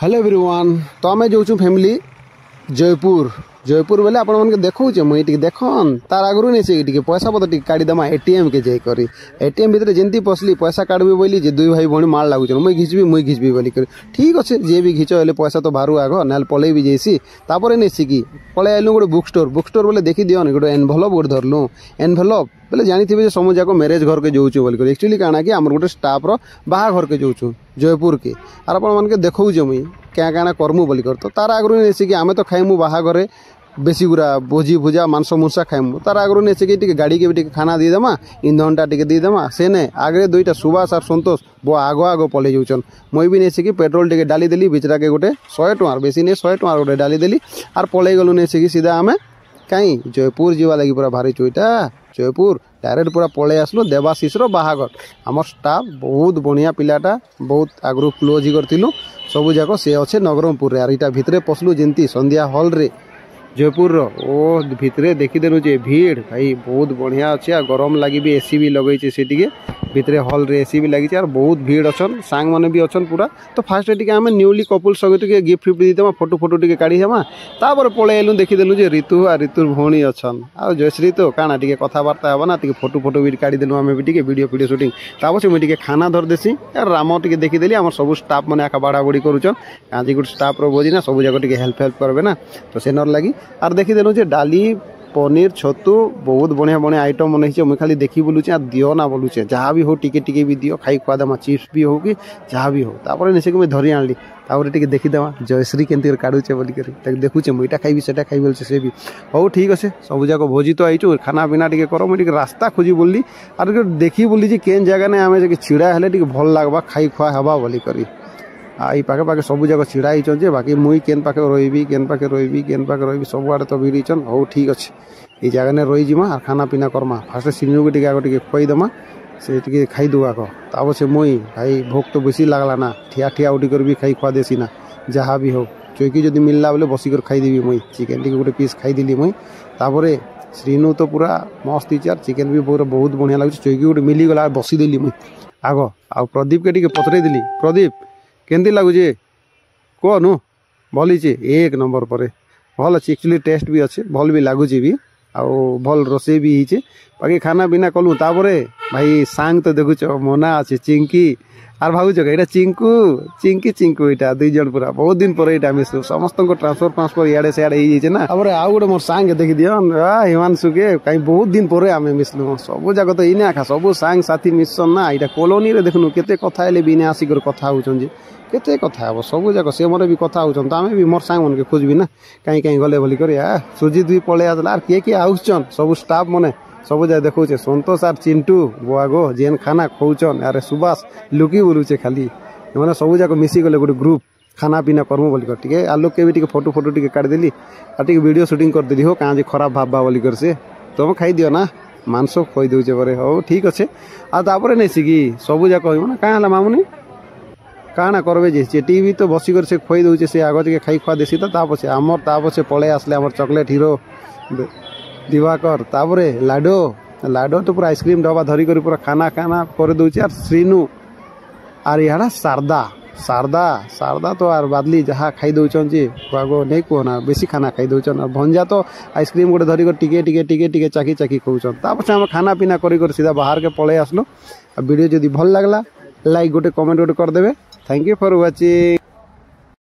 Hello everyone. तो आम जाऊँ फैमिली जयपुर जयपुर बेले आपण मैंने देखा मुझे देखन तार आगु नहीं से पैसा पतर काढ़ीदमा एटीएम के जाकर एटीएम भितर जमी पशली पैसा काढ़ी बोली दुई भाई भाई माड़ लगुच मुई घिचबी बोली ठीक अच्छे जी भी घिच हेल्ले पैसा तो बाहर आग ना पलि भी जाइसी नहीं सिकी पलि आलु गोटे बुक स्टोर बोले देखी दियो गोटे एनभलप गोटे धरलु एनभलप बोले जानी समझ जाक मेरेज घर के जाऊँ बोल एक्चुअली काଣା कि आम गोटे स्टाफ बाहाघर के जाऊँ जयपुर के आर आप देखा मुई क्या क्या करमु बोल तो तार आगु नहीं सिकी आम तो खाइमु बाहाघर बेसी गुरा भोजी भुजा मांस मुंसा खाइमु तार आगु नहीं सिकी गाड़ी के भी खाना दीदेमा इंधन टा दीदेमा से ने आगे दुईटा सुभाष और सतोष वो आग आग पलि जाऊन मुई भी नहीं सिकी पेट्रोल टे डाली देली बिचरा के गोटे 100 टଙ୍କା बेसी नहीं 100 टଙ୍କା गोटे डाली देली आर पलि गलु नहीं सिकी सीधा आम कहीं जयपुर जीवा लगी पूरा भारी चुईटा जयपुर डायरेक्ट पूरा पलि आसलु देवाशीष बाहाघर आम स्टाफ बहुत बढ़िया पिलाटा बहुत आगु क्लोज ही करूँ सबू जाक सी अच्छे नवरंगपुर यार इटा भितरे पशलु जमी संध्या हॉल रे जयपुर ओ भितरे देखीदेलु जे भीड़ भाई बहुत बढ़िया अच्छे गरम लगी भी एसी भी लगे से भितरे हॉल रे एसी भी लगी और बहुत भीड़ अच्छन सांग मैंने भी अच्छन पूरा तो फास्ट आम न्यूली कपुल सगे गिफ्ट फिफ्ट दीदेमा फोटो फोटो टे काढ़ीदेमा तापर पलि आलु देखीदेलु जे ऋतु आ ऋतुर भौणी अच्छन आ जयश्री तो काଣା टे कथबार्ता हे ना फोटो फोटो भी काढ़ीदेलु आम भी वीडियो वीडियो शूटिंग तापर मुझे खाना धरदेसी यार राम टे देखीदेली आम सब स्टाफ मैंने आका बाढ़ा बुड़ी करुचन आज गोटे स्टाफ रोजी ना सब जाक हेल्प करबे ना तो सेनर लगी आर देखीदेलु जे डाली पनीर छतु बहुत बढ़िया बढ़िया आइटम बन मुझे खाली देखी बोलुचे दियो ना बोलुचे जहाँ भी हो टिके भी दियो खाई खुआदेमा चिप्स भी हो कि जहाँ भी हो तापर निश्चय मुझे धरी आनली तापर टे देखीदेमा जयश्री केमती काढ़ुचे बोलिक देखुचे मुझे खाइबी सेटा खाइबी बोलছে से भी हो ठीक अच्छे सब जाक भोजी तो आईचु खाना पीना टे कर मुझे रास्ता खोजी बोली आर देखी बोली जे केन जगह ने आम छिड़ा हेले भल लगवा खाई खुआ हवा बोलिक आई पाखे पाखे सब जाक छिड़ा होचे बाकी मुई केन पाखे रही केन पाखे रही सब आड़े तो भिड़ीचन हो ठीक अच्छे ये जगह ने रही जिमा खाना पीना करमा फास्ट सिनु के आगे खुआईदेमा से खाईदे आग तब से मुई भाई भोग तो बेसी लगला ना ठिया ठिया उठी कर भी खाई खुआ देसी ना जहाँ भी हो चौकी जब मिलला बोले बसिक खाईदेवी मुई चिकेन टी गोटे पीस खाईदेली मुई तापर श्रीनु तो पूरा मस्त यार चिकेन भी पूरा बहुत बढ़िया लगे चौकी गोटे मिलीगला बसीदेली मुई आग आ प्रदीप के पचरईदेली प्रदीप केमती लगुचे कहनु भल एक नंबर पर भल अच्छे एक्चुअली टेस्ट भी अच्छे भल भी लगुच भी आउ भल रोसे भी होचे बाकी खाना पीना कलु तापरे भाई सांग तो देखुच मना अच्छे चिंकी आर भावुच ये चिंकू चिंकी चिंकू यहाँ दुई जन पूरा बहुत दिन पर यहाँ मिसलु समस्त ट्रांसफर इे सियाड़े ना तापर आउ गोटे मोर सांग देखी दियो हिमांशु के कहीं बहुत दिन पर आम मिसलु सब जाक तो इने आखा सब सांग साथी मिशन ना यहाँ कॉलोनी रे देखनु केते कथा हेले भी इने आसिक कथा होउछन केते कथा हे सब जाक से मोर भी कथा होउछन तो आम भी मोर सांग मन के खोजबी ना कहीं कहीं गले बोली कर सुजीत भी पलि आसला किए किए आउछन सब स्टाफ मने सब जा देखुचे सतोष आर चिंटू बुआगो जेन खाना खोचन अरे सुभाष लुकी बोलुचे खाली मैंने सब जाक मिसी गले गोटे ग्रुप खाना पीना करमु बोलिक टे आलोक के भी फोटो फोटो टे काढ़ीदेली और टे वीडियो शूटिंग करदेली हो कहाँ खराब भाव बोलिक से तुम खाई दियो ना मांस खुई दौचे पर हो ठीक अच्छे आपर नहीं सिकी सब जाक ना क्या मामुनी काଣା करबे जे चेटी भी तो बसिक से खुई दौचे से आग के खाई खुआ देसी तो तापछे आमर तापछे पलि आसले आमर चॉकलेट हीरो दिवाकर तापरे लाडो लाडो तो पूरा आइसक्रीम डब्बा धरिक पूरा खाना खाना कर दौचे और श्रीनु आर यहाँ शारदा शारदा शारदा तो आर बादली जहाँ खाई दौचन जे आगो नहीं कहना बेसी खाना खाई दौचन और भंजा तो आइसक्रीम गोटे धरिक टिके टिके टिके टिके चाकी चाकी खाऊन तापर आम खाना पीना कर सीधा बाहर के पलि आसलो वीडियो जदि भल लगला लाइक गोटे कमेंट गोटे करदेवे थैंक यू फॉर वाचिंग।